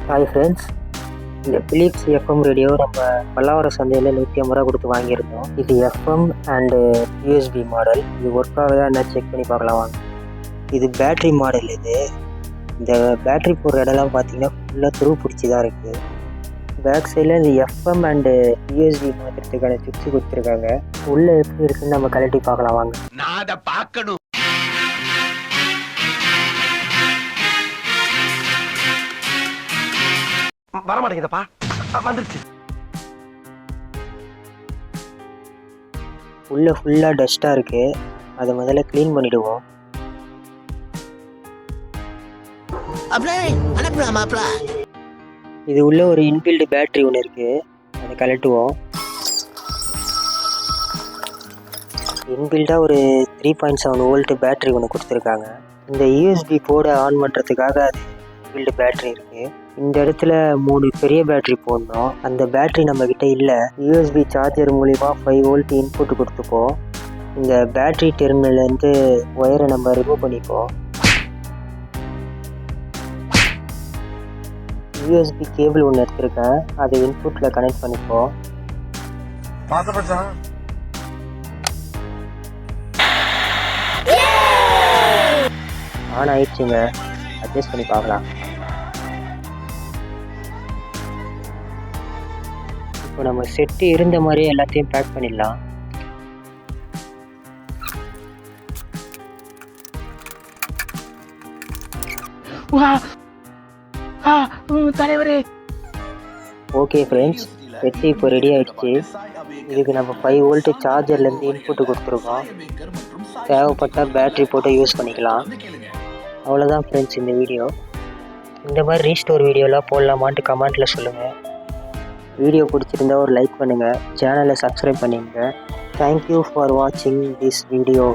Hi friends, இந்த Philips FM radio நம்ம பல்லாவரம் சந்தையில் 150 ரூபா கொடுத்து வாங்கியிருந்தோம். இது எஃப்எம் அண்டு யூஎஸ்பி மாடல். இது ஒர்க் ஆகுதா என்ன செக் பண்ணி பார்க்கலாம் வாங்க. இது பேட்ரி மாடல். இந்த பேட்ரி போடுற இடம்லாம் பார்த்தீங்கன்னா ஃபுல்லாக துரு பிடிச்சி தான் இருக்குது. பேக் சைடில் இந்த எஃப்எம் அண்டு யூஎஸ்பி மாற்றுறதுக்கான சிப்ஸ் கொடுத்துருக்காங்க. உள்ளே எப்படி இருக்குன்னு நம்ம கழட்டி பார்க்கலாம் வாங்க. நான் அதை பார்க்கணும். வரமாட்டேங்குதப்பா, வந்துருச்சு. உள்ளே ஃபுல்லாக டஸ்ட்டாக இருக்குது. அதை முதல்ல க்ளீன் பண்ணிவிடுவோம். இது உள்ள ஒரு இன்பில்டு பேட்டரி ஒன்று இருக்குது, அதை கழட்டுவோம். இன்பில்டாக ஒரு 3.7 வோல்ட் பேட்டரி ஒன்று கொடுத்துருக்காங்க. இந்த யூஎஸ்பி போர்டை ஆன் பண்ணுறதுக்காக அது இன்பில்டு பேட்டரி இருக்குது. இந்த இடத்துல 3 பெரிய பேட்டரி போடணும். அந்த பேட்டரி நம்மக்கிட்ட இல்லை. யூஎஸ்பி சார்ஜர் மூலிமா 5 வோல்ட் இன்புட் கொடுத்துப்போம். இந்த பேட்டரி டெர்மினல்லேருந்து ஒயரை நம்ம ரிமூவ் பண்ணிப்போம். யூஎஸ்பி கேபிள் ஒன்று எடுத்துருக்கேன், அதை இன்புட்டில் கனெக்ட் பண்ணிப்போம். ஆன் ஆயிடுச்சுங்க. அட்ஜஸ்ட் பண்ணி பார்க்கலாம். இப்போ நம்ம செட்டு இருந்த மாதிரியே எல்லாத்தையும் பேக் பண்ணிடலாம். தலைவரே. ஓகே ஃப்ரெண்ட்ஸ், செட்டு இப்போ ரெடி ஆகிடுச்சு. இதுக்கு நம்ம 5 வோல்ட் சார்ஜர்லேருந்து இன்புட்டு கொடுத்துருக்கோம். தேவைப்பட்டால் பேட்ரி போட்டு யூஸ் பண்ணிக்கலாம். அவ்வளோதான் ஃப்ரெண்ட்ஸ் இந்த வீடியோ. இந்த மாதிரி ரீஸ்டோர் வீடியோலாம் போடலாமான்ட்டு கமெண்ட்டில் சொல்லுங்கள். வீடியோ பிடிச்சிருந்தா ஒரு லைக் பண்ணுங்கள், சேனலை சப்ஸ்கிரைப் பண்ணிடுங்க. தேங்க்யூ ஃபார் வாட்சிங் திஸ் வீடியோ.